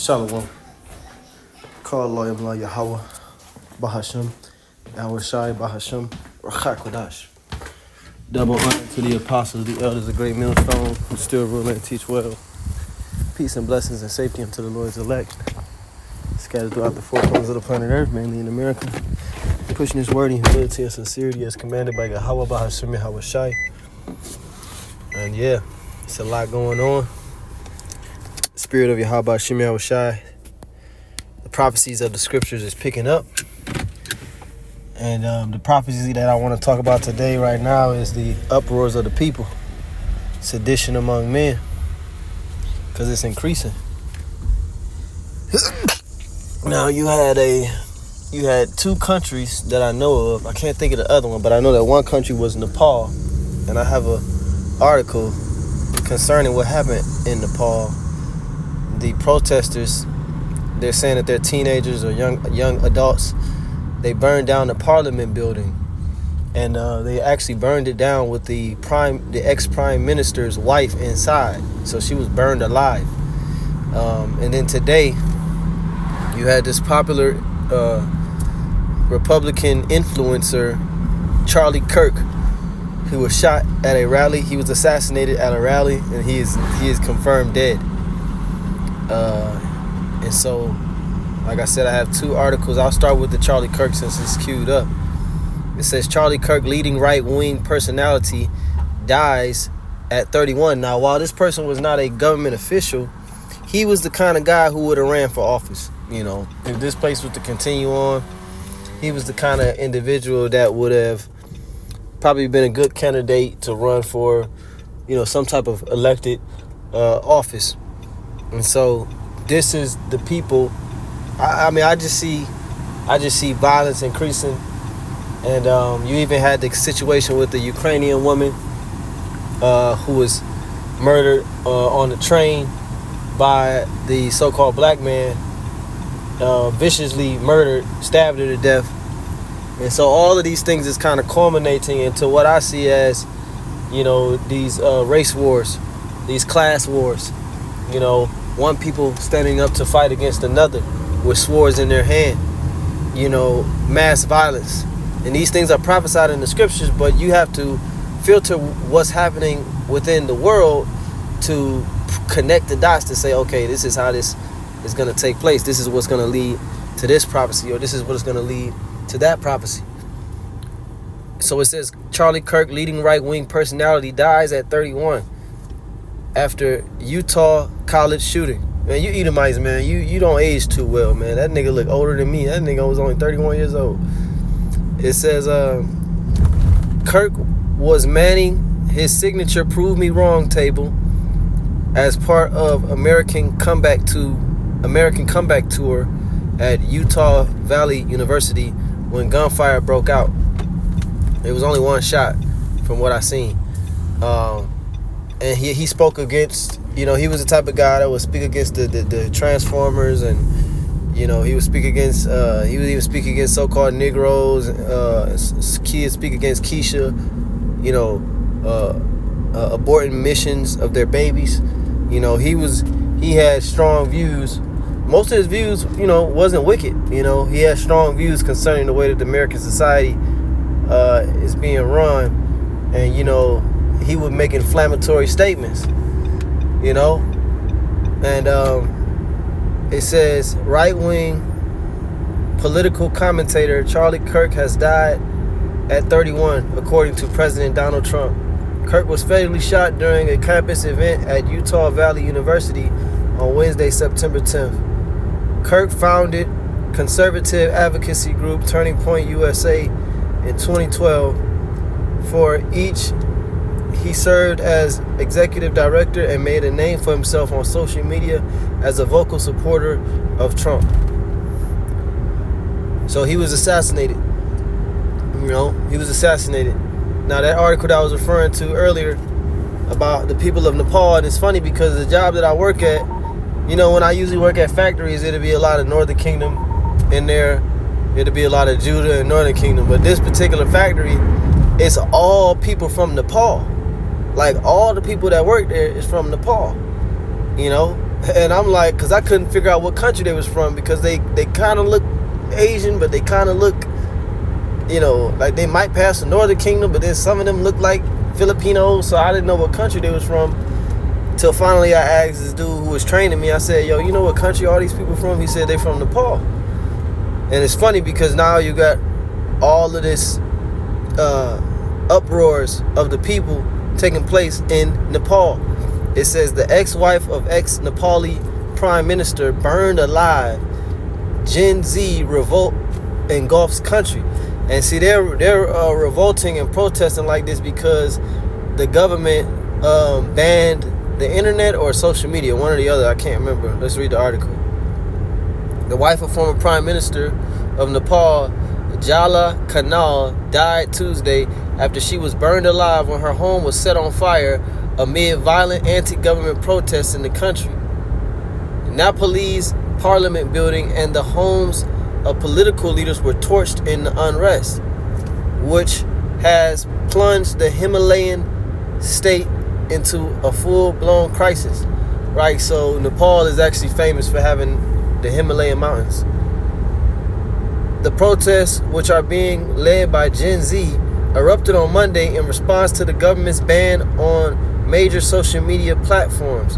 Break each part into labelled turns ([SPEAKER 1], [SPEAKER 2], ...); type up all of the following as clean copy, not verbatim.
[SPEAKER 1] Shalom. Call Loyam La Yahweh, Bahasham, Yahweh Shai, Bahasham, Rachakodash. Double honor to the apostles, the elders, the great millstone, who still rule and teach well. Peace and blessings and safety unto the Lord's elect. Scattered throughout the four corners of the planet Earth, mainly in America. Pushing his word in humility and sincerity as commanded by Yahweh, Bahasham, Yahweh Shai. And yeah, it's a lot going on. Spirit of Yahweh Shem Yahweh Shai, the prophecies of the scriptures is picking up. And the prophecy that I want to talk about today right now is the uproars of the people, sedition among men, because it's increasing. Now you had two countries that I know of. I can't think of the other one, but I know that one country was Nepal, and I have an article concerning what happened in Nepal. The protesters, they're saying that they're teenagers or young adults. They burned down the parliament building, and they actually burned it down with the ex-prime minister's wife inside. So she was burned alive. And then today, you had this popular Republican influencer, Charlie Kirk, who was shot at a rally. He was assassinated at a rally, and he is confirmed dead. And so, like I said, I have two articles. I'll start with the Charlie Kirk since it's queued up. It says Charlie Kirk, leading right-wing personality, dies at 31. Now, while this person was not a government official, he was the kind of guy who would have ran for office. You know, if this place was to continue on, he was the kind of individual that would have probably been a good candidate to run for, you know, some type of elected office. And so this is the people. I just see violence increasing, and you even had the situation with the Ukrainian woman who was murdered on the train by the so-called black man, viciously murdered, stabbed her to death. And so all of these things is kind of culminating into what I see as, you know, these race wars, these class wars, you know, one people standing up to fight against another with swords in their hand, you know, mass violence. And these things are prophesied in the scriptures, but you have to filter what's happening within the world to connect the dots to say, okay, this is how this is going to take place. This is what's going to lead to this prophecy, or this is what's going to lead to that prophecy. So it says Charlie Kirk, leading right-wing personality, dies at 31 after Utah college shooting. Man, you Edomites, man, you don't age too well, man. That nigga look older than me. That nigga was only 31 years old. It says Kirk was manning his signature Prove Me Wrong table as part of American comeback tour at Utah Valley University when gunfire broke out. It was only one shot from what I seen. And he spoke against, you know, he was the type of guy that would speak against the Transformers, and, you know, he would speak against, he would even speak against so-called Negroes, kids speak against Keisha, you know, aborting missions of their babies. You know, he had strong views. Most of his views, you know, wasn't wicked. You know, he had strong views concerning the way that the American society is being run, and, you know, he would make inflammatory statements, you know. And it says right-wing political commentator Charlie Kirk has died at 31, according to President Donald Trump. Kirk was fatally shot during a campus event at Utah Valley University on Wednesday, September 10th. Kirk founded conservative advocacy group Turning Point USA in 2012. For each, he served as executive director and made a name for himself on social media as a vocal supporter of Trump. So he was assassinated. You know, he was assassinated. Now, that article that I was referring to earlier about the people of Nepal, and it's funny because the job that I work at, you know, when I usually work at factories, it'll be a lot of Northern Kingdom in there. It'll be a lot of Judah and Northern Kingdom. But this particular factory, it's all people from Nepal. Like, all the people that work there is from Nepal, you know? And I'm like, because I couldn't figure out what country they was from, because they kind of look Asian, but they kind of look, like they might pass the Northern Kingdom, but then some of them look like Filipinos, so I didn't know what country they was from. Till finally I asked this dude who was training me, I said, yo, you know what country all these people from? He said they from Nepal. And it's funny because now you got all of this uproars of the people taking place in Nepal. It says the ex-wife of ex-Nepali prime minister burned alive. Gen Z revolt engulfs country. And see, they're revolting and protesting like this because the government banned the internet or social media, one or the other. I can't remember. Let's read the article. The wife of former prime minister of Nepal, Jala Kanal, died Tuesday after she was burned alive when her home was set on fire amid violent anti-government protests in the country. The Nepalese parliament building and the homes of political leaders were torched in the unrest, which has plunged the Himalayan state into a full-blown crisis. Right, so Nepal is actually famous for having the Himalayan mountains. The protests, which are being led by Gen Z, erupted on Monday in response to the government's ban on major social media platforms.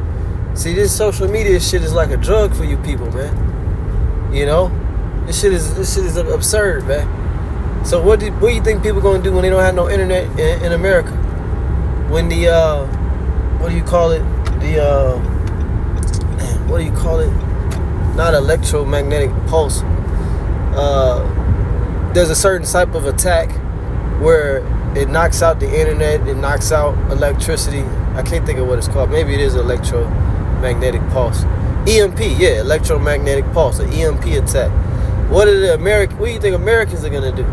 [SPEAKER 1] See, this social media shit is like a drug for you people, man. This shit is absurd, man. So what do you think people gonna do when they don't have no internet in America? When the what do you call it? Not electromagnetic pulse. There's a certain type of attack where it knocks out the internet, it knocks out electricity. I can't think of what it's called. Maybe it is electromagnetic pulse. EMP, yeah, electromagnetic pulse, an EMP attack. What do you think Americans are gonna do?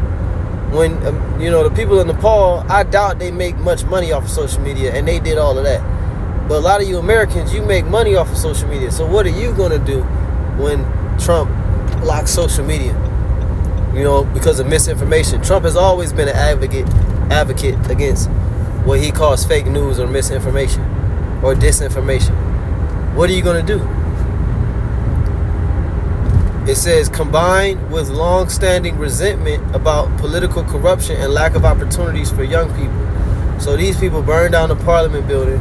[SPEAKER 1] When the people in Nepal, I doubt they make much money off of social media, and they did all of that. But a lot of you Americans, you make money off of social media. So what are you gonna do when Trump blocks social media? Because of misinformation. Trump has always been an advocate against what he calls fake news or misinformation or disinformation. What are you gonna do? It says, combined with long-standing resentment about political corruption and lack of opportunities for young people. So these people burned down the parliament building.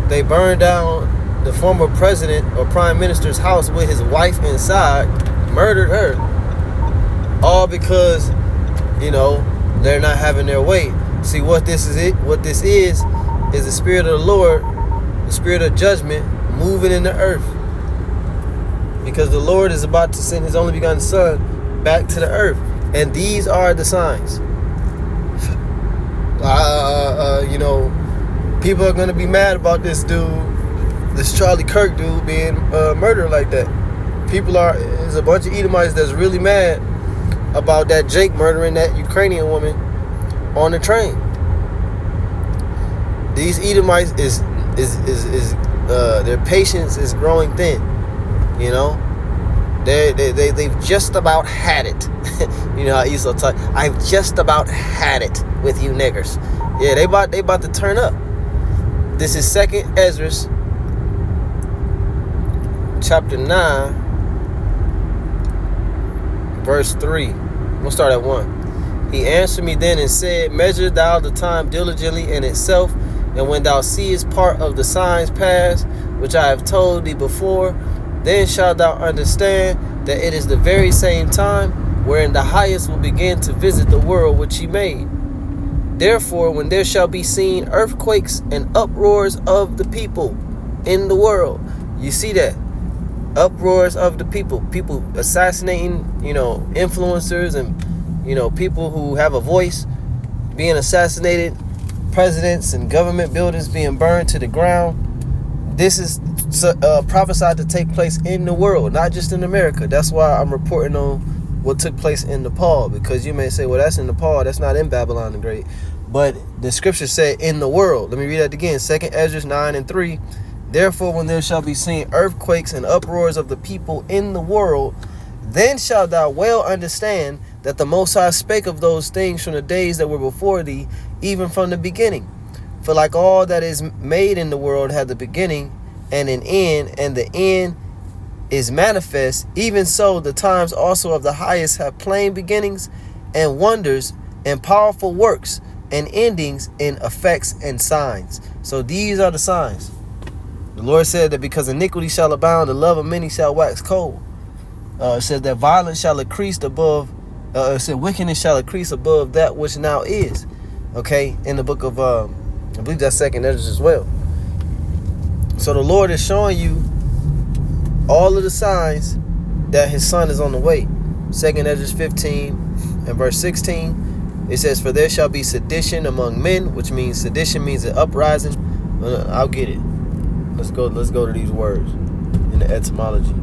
[SPEAKER 1] They burned down the former president or prime minister's house with his wife inside, murdered her. All because, they're not having their way. See, what this is the spirit of the Lord, the spirit of judgment moving in the earth. Because the Lord is about to send his only begotten son back to the earth. And these are the signs. People are going to be mad about this Charlie Kirk dude being murdered like that. There's a bunch of Edomites that's really mad about that Jake murdering that Ukrainian woman on the train. These Edomites their patience is growing thin. They've just about had it. How Esau talk. I've just about had it with you niggers. Yeah, they about to turn up. This is 2nd Ezra, chapter 9, verse 3. We'll start at 1. He answered me then and said, measure thou the time diligently in itself, and when thou seest part of the signs pass, which I have told thee before, then shalt thou understand that it is the very same time wherein the highest will begin to visit the world which he made. Therefore, when there shall be seen earthquakes and uproars of the people in the world, you see that? Uproars of the people assassinating, influencers and, people who have a voice being assassinated, presidents and government buildings being burned to the ground. This is prophesied to take place in the world, not just in America. That's why I'm reporting on what took place in Nepal, because you may say, well, that's in Nepal, that's not in Babylon the Great. But the scripture said in the world. Let me read that again. 2nd Ezra 9 and 3. Therefore, when there shall be seen earthquakes and uproars of the people in the world, then shalt thou well understand that the Most High spake of those things from the days that were before thee, even from the beginning. For like all that is made in the world had the beginning, and an end, and the end is manifest. Even so, the times also of the highest have plain beginnings, and wonders, and powerful works, and endings in effects and signs. So these are the signs. The Lord said that because iniquity shall abound, the love of many shall wax cold. It says that violence shall increase above, it said wickedness shall increase above that which now is. Okay, in the book of, I believe that's 2nd Ezra as well. So the Lord is showing you all of the signs that his son is on the way. 2nd Ezra 15 and verse 16. It says, for there shall be sedition among men, which means sedition means an uprising. I'll get it. Let's go to these words in the etymology.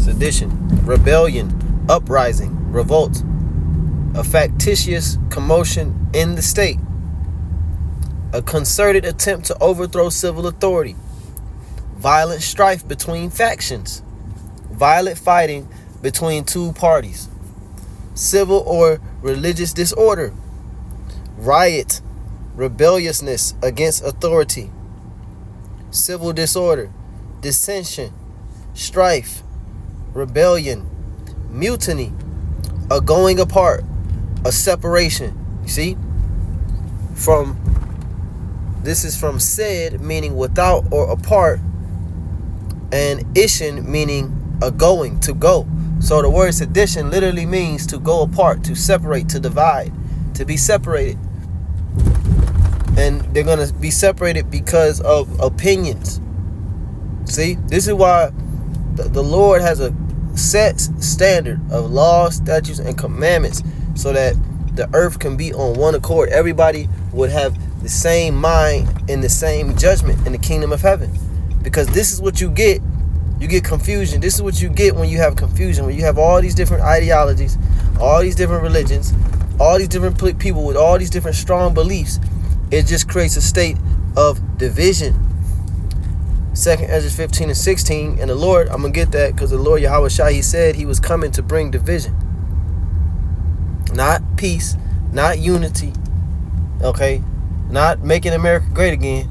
[SPEAKER 1] Sedition, rebellion, uprising, revolt, a factitious commotion in the state, a concerted attempt to overthrow civil authority, violent strife between factions, violent fighting between two parties, civil or religious disorder, riot, rebelliousness against authority, civil disorder, dissension, strife, rebellion, mutiny, a going apart, a separation. You see? This is from sed, meaning without or apart, and ishin, meaning a going, to go. So the word sedition literally means to go apart, to separate, to divide, to be separated. And they're going to be separated because of opinions. See, this is why the Lord has a set standard of laws, statutes, and commandments so that the earth can be on one accord. Everybody would have the same mind and the same judgment in the kingdom of heaven. Because this is what you get. You get confusion. This is what you get when you have confusion, when you have all these different ideologies, all these different religions, all these different people with all these different strong beliefs. It just creates a state of division. 2nd Ezra 15 and 16. And the Lord, I'm going to get that because the Lord Yahweh Shai, he said he was coming to bring division. Not peace, not unity, okay? Not making America great again,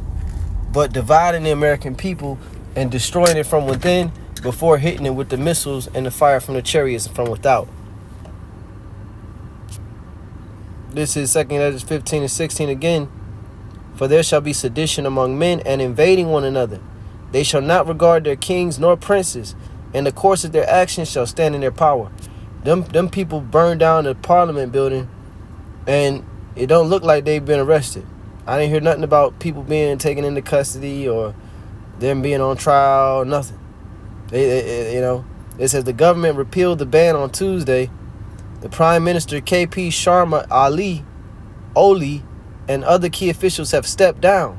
[SPEAKER 1] but dividing the American people and destroying it from within before hitting it with the missiles and the fire from the chariots from without. This is 2nd Ezra 15 and 16 again. For there shall be sedition among men and invading one another. They shall not regard their kings nor princes, and the course of their actions shall stand in their power. Them people burned down the parliament building, and it don't look like they've been arrested. I didn't hear nothing about people being taken into custody or them being on trial, nothing. It says the government repealed the ban on Tuesday. The Prime Minister KP Sharma Oli and other key officials have stepped down.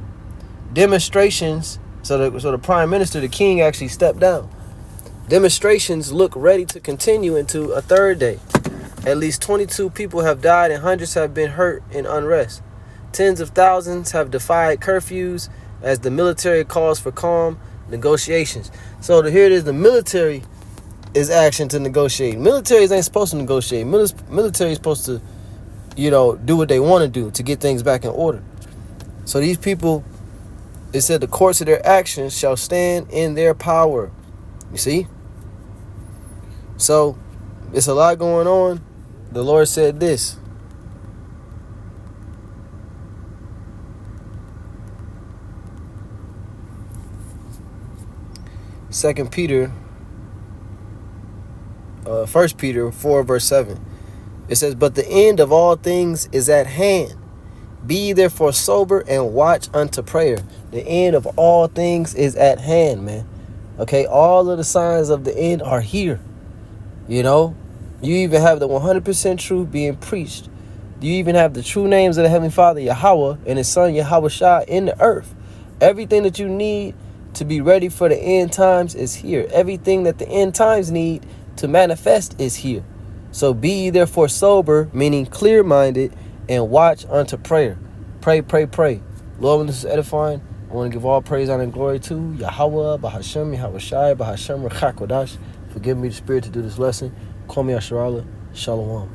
[SPEAKER 1] Demonstrations, so the Prime Minister, the King, actually stepped down. Demonstrations look ready to continue into a third day. At least 22 people have died and hundreds have been hurt in unrest. Tens of thousands have defied curfews as the military calls for calm negotiations. So here it is, the military is action to negotiate. Militaries ain't supposed to negotiate. Military is supposed to, do what they want to do to get things back in order. So these people, it said the course of their actions shall stand in their power. You see? So it's a lot going on. The Lord said this. First Peter 4 verse 7. It says, but the end of all things is at hand. Be ye therefore sober and watch unto prayer. The end of all things is at hand, man. Okay, all of the signs of the end are here. You even have the 100% truth being preached. You even have the true names of the Heavenly Father, Yahweh, and His Son, Yahweh Shai, in the earth. Everything that you need to be ready for the end times is here. Everything that the end times need to manifest is here. So be ye therefore sober, meaning clear-minded, and watch unto prayer. Pray, pray, pray. Lord, when this is edifying, I want to give all praise, honor, and glory to Yahweh, Bahashem, Yahweh Shai, Bahashem, Rachakodash. Forgive me the spirit to do this lesson. Call me Asherallah. Shalom.